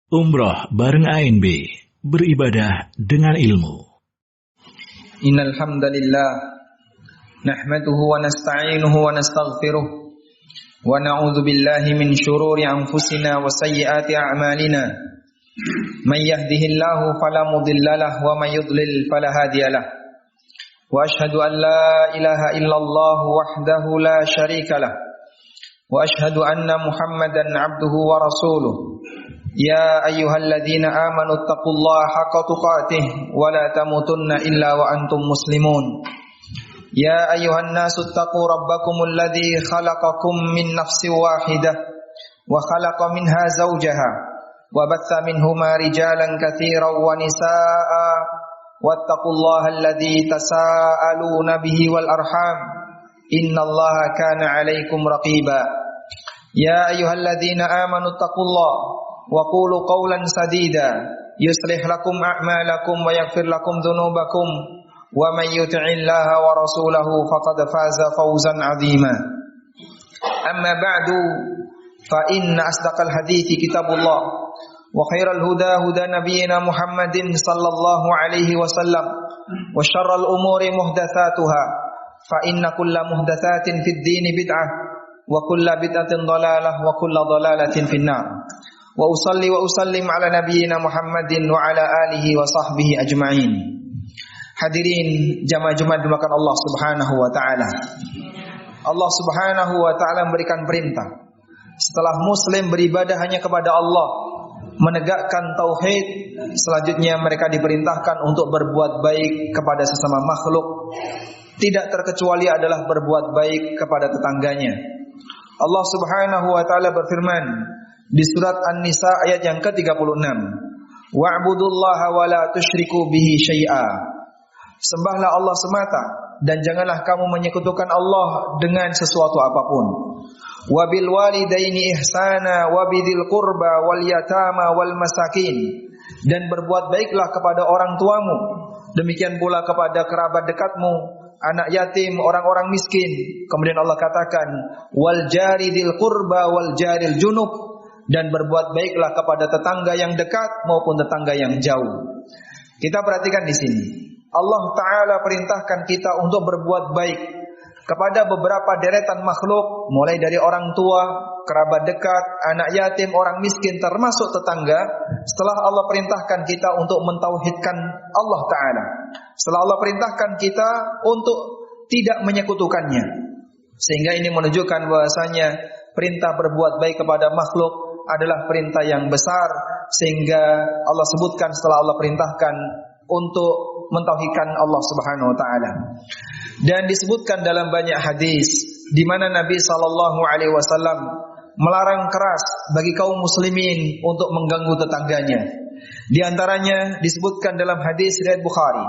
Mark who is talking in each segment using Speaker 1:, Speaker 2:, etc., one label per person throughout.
Speaker 1: Umrah bareng ANB, beribadah dengan ilmu.
Speaker 2: Innal hamdalillah nahmaduhu wa nasta'inuhu wa nastaghfiruh wa na'udzu billahi min shururi anfusina wa sayyiati a'malina. Man yahdihillahu fala mudhillalah wa man yudlil fala hadiyalah. Wa ashhadu an la ilaha illallah wahdahu la syarikalah. Wa ashhadu anna Muhammadan 'abduhu wa rasuluh. Ya ayyuhalladzina amanu taqullaha haqqa tuqatih wa la tamutunna illa wa antum muslimun. Ya ayyuhan nasu taqu rabbakumul ladzi khalaqakum min nafsin wahidah wa khalaqa minha zawjaha wa batha minhuma rijalan katsiran wa nisaa'a wattaqullaha alladzi tasaaluna bihi wal arham innallaha kana 'alaikum raqiba. Ya ayyuhalladzina amanu taqullaha wa qulu qawlan sadida yuslih lakum a'malakum wa yaghfir lakum dhunubakum wa may yuti'illaha wa rasulahu faqad faza fawzan 'azima. Amma ba'du fa inna asdaqal hadithi kitabullah wa khairal huda huda nabiyyina Muhammadin sallallahu alaihi wasallam wa syarral umuri muhdatsatuha fa inna kulla muhdatsatin fid dini bid'ah wa kulla bid'atin dhalalah wa kulla dhalalatin finnar. Wa usalli wa usallim ala nabiyyina Muhammadin wa ala alihi wa sahbihi ajma'in. Hadirin jamaah Jumat dimakan Allah Subhanahu wa taala. Allah Subhanahu wa taala memberikan perintah setelah muslim beribadah hanya kepada Allah, menegakkan tauhid, selanjutnya mereka diperintahkan untuk berbuat baik kepada sesama makhluk, tidak terkecuali adalah berbuat baik kepada tetangganya. Allah Subhanahu wa taala berfirman di surat An-Nisa ayat yang ke-36, wa'budullaha wa la tusyriku bihi syai'a. Sembahlah Allah semata dan janganlah kamu menyekutukan Allah dengan sesuatu apapun. Wa bil walidaini ihsana wa bidzil qurba wal yatama wal masakin. Dan berbuat baiklah kepada orang tuamu, demikian pula kepada kerabat dekatmu, anak yatim, orang-orang miskin. Kemudian Allah katakan wal jari dzil qurba wal jaril junub. Dan berbuat baiklah kepada tetangga yang dekat maupun tetangga yang jauh. Kita perhatikan di sini. Allah Ta'ala perintahkan kita untuk berbuat baik kepada beberapa deretan makhluk, mulai dari orang tua, kerabat dekat, anak yatim, orang miskin, termasuk tetangga. Setelah Allah perintahkan kita untuk mentauhidkan Allah Ta'ala, setelah Allah perintahkan kita untuk tidak menyekutukannya, sehingga ini menunjukkan bahwasanya perintah berbuat baik kepada makhluk adalah perintah yang besar, sehingga Allah sebutkan setelah Allah perintahkan untuk mentauhidkan Allah Subhanahu wa taala. Dan disebutkan dalam banyak hadis di mana Nabi sallallahu alaihi wasallam melarang keras bagi kaum muslimin untuk mengganggu tetangganya. Di antaranya disebutkan dalam hadis riwayat Bukhari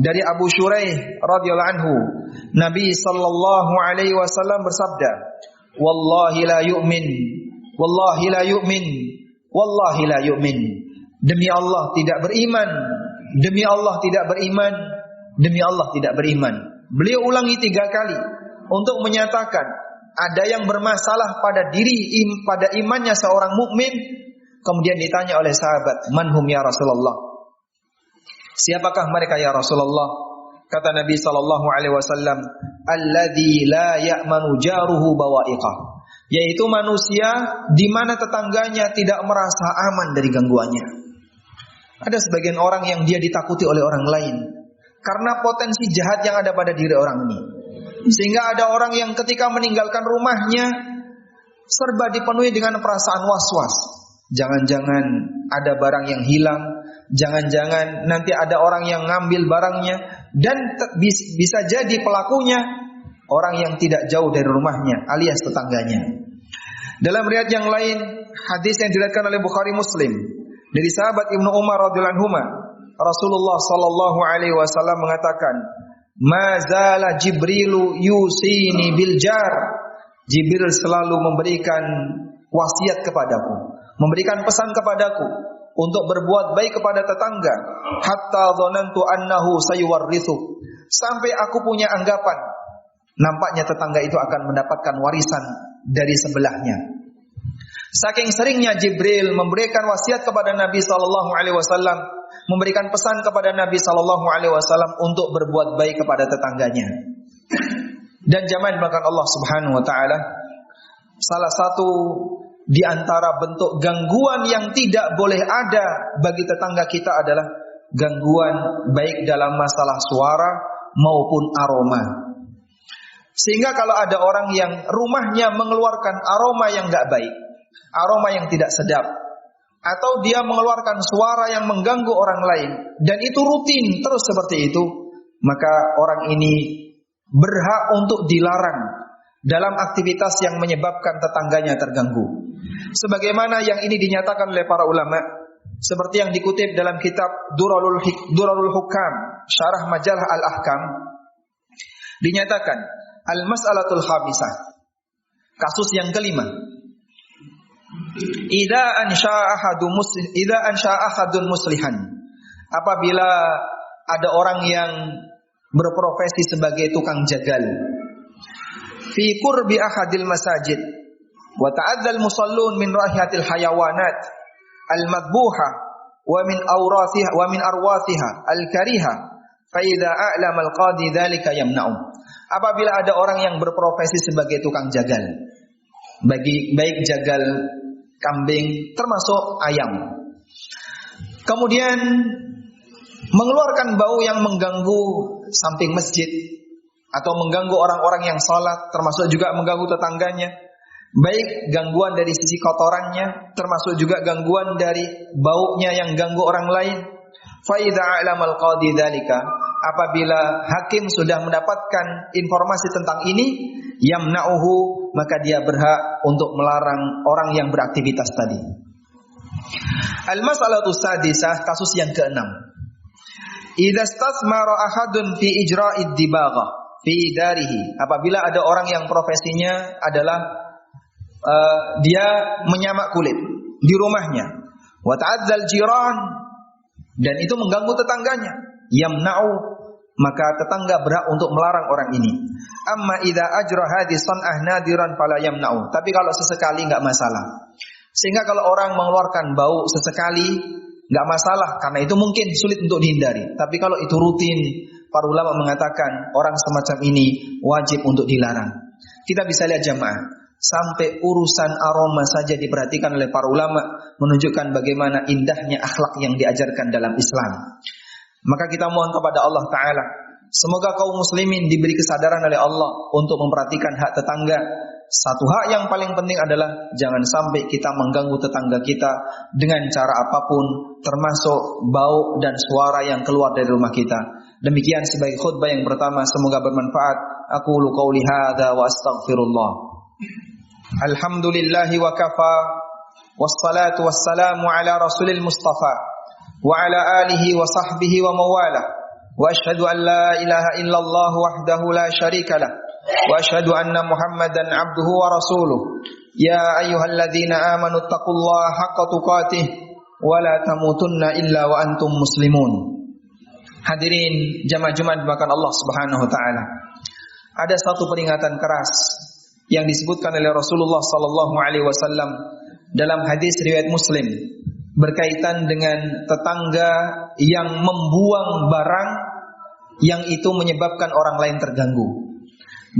Speaker 2: dari Abu Shuraih radhiyallahu anhu, Nabi sallallahu alaihi wasallam bersabda, "Wallahi la yu'min, wallahi la yu'min, wallahi la yu'min." Demi Allah tidak beriman, demi Allah tidak beriman, demi Allah tidak beriman. Beliau ulangi 3 kali untuk menyatakan ada yang bermasalah pada pada imannya seorang mukmin. Kemudian ditanya oleh sahabat, "Man hum ya Rasulullah?" Siapakah mereka ya Rasulullah? Kata Nabi sallallahu alaihi wasallam, "Alladzi la ya'manu jaruhu bawa'iqah." Yaitu manusia di mana tetangganya tidak merasa aman dari gangguannya. Ada sebagian orang yang dia ditakuti oleh orang lain karena potensi jahat yang ada pada diri orang ini. Sehingga ada orang yang ketika meninggalkan rumahnya serba dipenuhi dengan perasaan was-was. Jangan-jangan ada barang yang hilang, jangan-jangan nanti ada orang yang ngambil barangnya, dan bisa jadi pelakunya orang yang tidak jauh dari rumahnya alias tetangganya. Dalam riwayat yang lain, hadis yang diriwayatkan oleh Bukhari Muslim dari sahabat Ibnu Umar radhiyallahu anhu, Rasulullah sallallahu alaihi wasallam mengatakan, "Ma zala Jibrilu yusini bil jar." Jibril selalu memberikan wasiat kepadaku, memberikan pesan kepadaku untuk berbuat baik kepada tetangga, hatta dhanantu annahu sayuwarrithu, sampai aku punya anggapan nampaknya tetangga itu akan mendapatkan warisan dari sebelahnya. Saking seringnya Jibril memberikan wasiat kepada Nabi sallallahu alaihi wasallam, memberikan pesan kepada Nabi sallallahu alaihi wasallam untuk berbuat baik kepada tetangganya. Dan jamaah dimuliakan Allah Subhanahu wa taala, salah satu di antara bentuk gangguan yang tidak boleh ada bagi tetangga kita adalah gangguan baik dalam masalah suara maupun aroma. Sehingga kalau ada orang yang rumahnya mengeluarkan aroma yang enggak baik, aroma yang tidak sedap, atau dia mengeluarkan suara yang mengganggu orang lain, dan itu rutin terus seperti itu, maka orang ini berhak untuk dilarang dalam aktivitas yang menyebabkan tetangganya terganggu. Sebagaimana yang ini dinyatakan oleh para ulama, seperti yang dikutip dalam kitab Durarul Hukam, Syarah Majalah Al-Ahkam, dinyatakan al-mas'alatul khamisah, kasus yang kelima. Idza ansha'a ahadun muslihan, apabila ada orang yang berprofesi sebagai tukang jagal fi qurbi ahadil masajid wa ta'adzal musallun min rahihatil hayawanat al-madbuha wa min arwathiha al-kariha fa idza a'lama al-qadi dzalika yamna'u. Apabila ada orang yang berprofesi sebagai tukang jagal, baik jagal kambing termasuk ayam, kemudian mengeluarkan bau yang mengganggu samping masjid atau mengganggu orang-orang yang salat, termasuk juga mengganggu tetangganya, baik gangguan dari sisi kotorannya, termasuk juga gangguan dari baunya yang ganggu orang lain. Fa idza a'lamal qadi dzalika, apabila hakim sudah mendapatkan informasi tentang ini, yamna'uhu, maka dia berhak untuk melarang orang yang beraktivitas tadi. Al-mas'alatu sadisah, kasus yang keenam. Idza istasmara ahadun fi ijra'id dibaghah fi darihi, apabila ada orang yang profesinya adalah dia menyamak kulit di rumahnya, wa ta'adzal jiran, dan itu mengganggu tetangganya, yamna'u, maka tetangga berhak untuk melarang orang ini. Amma idza ajra hadhi san'ah nadiran fala yamna'u, tapi kalau sesekali enggak masalah. Sehingga kalau orang mengeluarkan bau sesekali enggak masalah, karena itu mungkin sulit untuk dihindari. Tapi kalau itu rutin, para ulama mengatakan orang semacam ini wajib untuk dilarang. Kita bisa lihat jamaah, sampai urusan aroma saja diperhatikan oleh para ulama, menunjukkan bagaimana indahnya akhlak yang diajarkan dalam Islam. Maka kita mohon kepada Allah Ta'ala, semoga kaum muslimin diberi kesadaran oleh Allah untuk memperhatikan hak tetangga. Satu hak yang paling penting adalah jangan sampai kita mengganggu tetangga kita dengan cara apapun, termasuk bau dan suara yang keluar dari rumah kita. Demikian sebagai khutbah yang pertama, semoga bermanfaat. Aqulu qauli hadza wa astaghfirullah. Alhamdulillahi wa kafa, wassalatu wassalamu ala rasulil mustafa wa ala alihi wa sahbihi wa mawala, wa ashhadu an la ilaha illallah wahdahu la syarika lah, wa ashhadu anna Muhammadan abduhu wa rasuluh. Ya ayyuhalladzina amanu taqullaha haqqa tuqatih wa la tamutunna illa wa antum muslimun. Hadirin jamaah Jumat dimuliakan Allah Subhanahu wa taala. Ada satu peringatan keras yang disebutkan oleh Rasulullah sallallahu alaihi wasallam dalam hadis riwayat Muslim berkaitan dengan tetangga yang membuang barang yang itu menyebabkan orang lain terganggu.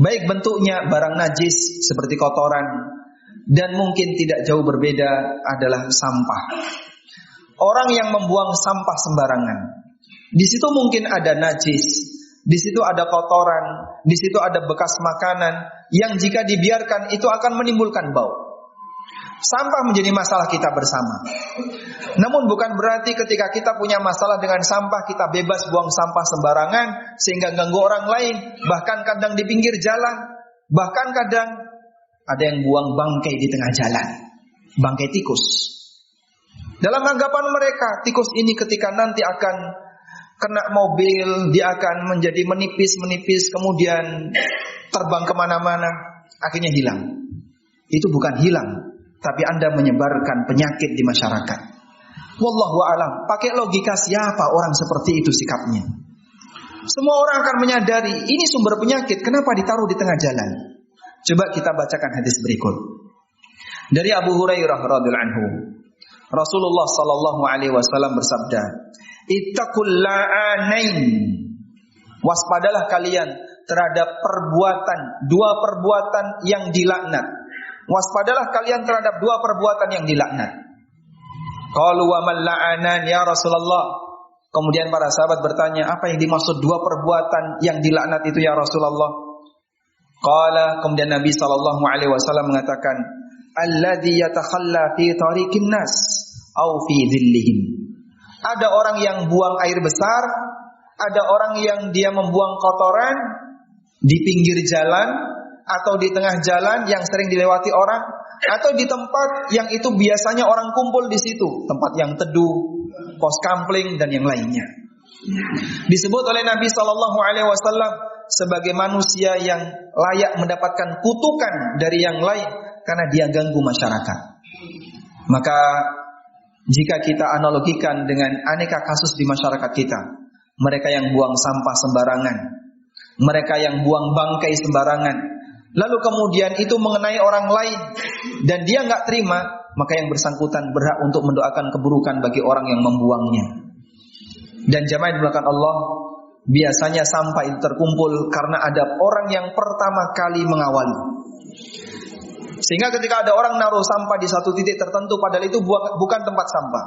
Speaker 2: Baik bentuknya barang najis seperti kotoran, dan mungkin tidak jauh berbeda adalah sampah. Orang yang membuang sampah sembarangan, di situ mungkin ada najis, di situ ada kotoran, di situ ada bekas makanan yang jika dibiarkan itu akan menimbulkan bau. Sampah menjadi masalah kita bersama. Namun bukan berarti ketika kita punya masalah dengan sampah kita bebas buang sampah sembarangan sehingga ganggu orang lain. Bahkan kadang di pinggir jalan, bahkan kadang ada yang buang bangkai di tengah jalan, bangkai tikus. Dalam anggapan mereka, tikus ini ketika nanti akan kena mobil, dia akan menjadi menipis, kemudian terbang kemana-mana, akhirnya hilang. Itu bukan hilang, tapi Anda menyebarkan penyakit di masyarakat. Wallahu a'lam. Pakai logika siapa orang seperti itu sikapnya? Semua orang akan menyadari ini sumber penyakit, kenapa ditaruh di tengah jalan? Coba kita bacakan hadis berikut. Dari Abu Hurairah radhiyallahu anhu, Rasulullah sallallahu alaihi wasallam bersabda, "Ittaqul la'anain." Waspadalah kalian terhadap dua perbuatan yang dilaknat. Waspadalah kalian terhadap dua perbuatan yang dilaknat. Qalu wa man la'anan ya Rasulullah. Kemudian para sahabat bertanya, apa yang dimaksud dua perbuatan yang dilaknat itu ya Rasulullah? Qala, kemudian Nabi sallallahu alaihi wasallam mengatakan, alladzi yatakhalla fi tariqin nas au fi dhillihim. Ada orang yang buang air besar, ada orang yang dia membuang kotoran di pinggir jalan atau di tengah jalan yang sering dilewati orang, atau di tempat yang itu biasanya orang kumpul di situ, tempat yang teduh, pos kampling dan yang lainnya. Disebut oleh Nabi sallallahu alaihi wasallam sebagai manusia yang layak mendapatkan kutukan dari yang lain karena dia ganggu masyarakat. Maka jika kita analogikan dengan aneka kasus di masyarakat kita, mereka yang buang sampah sembarangan, mereka yang buang bangkai sembarangan, lalu kemudian itu mengenai orang lain dan dia nggak terima, maka yang bersangkutan berhak untuk mendoakan keburukan bagi orang yang membuangnya. Dan jamaah yang dimuliakan Allah, biasanya sampah itu terkumpul karena ada orang yang pertama kali mengawali. Sehingga ketika ada orang naruh sampah di satu titik tertentu, padahal itu bukan tempat sampah,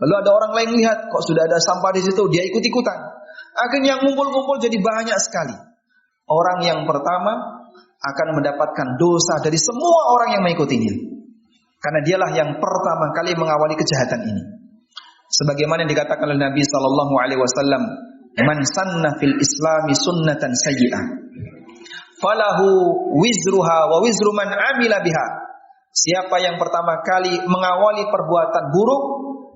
Speaker 2: lalu ada orang lain lihat, kok sudah ada sampah di situ, dia ikut-ikutan. Akhirnya ngumpul-ngumpul jadi banyak sekali. Orang yang pertama akan mendapatkan dosa dari semua orang yang mengikutinya, karena dialah yang pertama kali mengawali kejahatan ini. Sebagaimana yang dikatakan oleh Nabi sallallahu alaihi wasallam, "Man sanna fil Islami sunnatan sayyi'ah, falahu wizruha wa wizru man amila biha." Siapa yang pertama kali mengawali perbuatan buruk,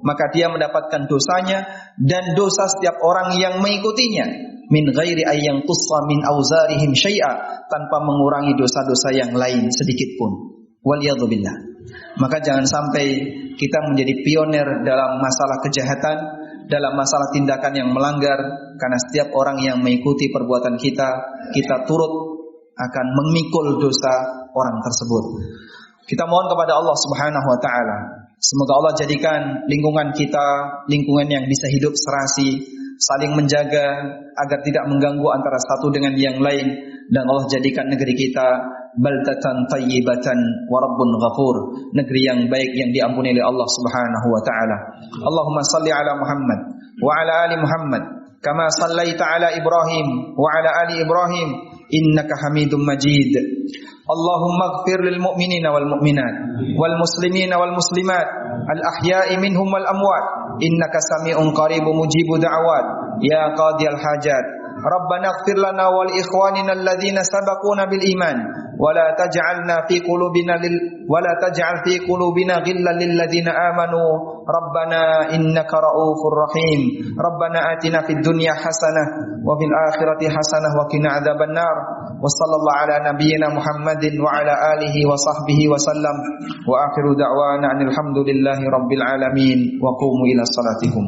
Speaker 2: maka dia mendapatkan dosanya dan dosa setiap orang yang mengikutinya, min ghairi ayyan qussa min auzarihim syai'a, tanpa mengurangi dosa-dosa yang lain sedikit pun. Waliyadzubillah. Maka jangan sampai kita menjadi pioner dalam masalah kejahatan, dalam masalah tindakan yang melanggar, karena setiap orang yang mengikuti perbuatan kita, kita turut akan memikul dosa orang tersebut. Kita mohon kepada Allah Subhanahu wa taala, semoga Allah jadikan lingkungan kita lingkungan yang bisa hidup serasi, saling menjaga agar tidak mengganggu antara satu dengan yang lain, dan Allah jadikan negeri kita baldatan tayyibatan wa rabbun ghafur, negeri yang baik yang diampuni oleh Allah Subhanahu wa taala. Allahumma salli ala Muhammad wa ala ali Muhammad kama sallaita ala Ibrahim wa ala ali Ibrahim innaka Hamidum Majid. Allahumma ighfir lil mu'minina wal mu'minat wal muslimina wal muslimat al ahya'i minhum wal amwat innaka sami'un qaribun mujibu da'awat ya qadiyal hajat. Rabbana ighfir lana wal ikhwanina alladhina sabaquna bil iman wa la taj'alna fi qulubina ghillan lil ladzina amanu Rabbana innaka ra'ufur rahim. Rabbana atina fid dunya hasanah wa fil akhirati hasanah wa qina adzabannar. Wa sallallahu ala nabiyyina Muhammadin wa ala alihi wa sahbihi wa sallam. Wa akhiru da'wana alhamdulillahi rabbil alamin wa qumu ila salatikum.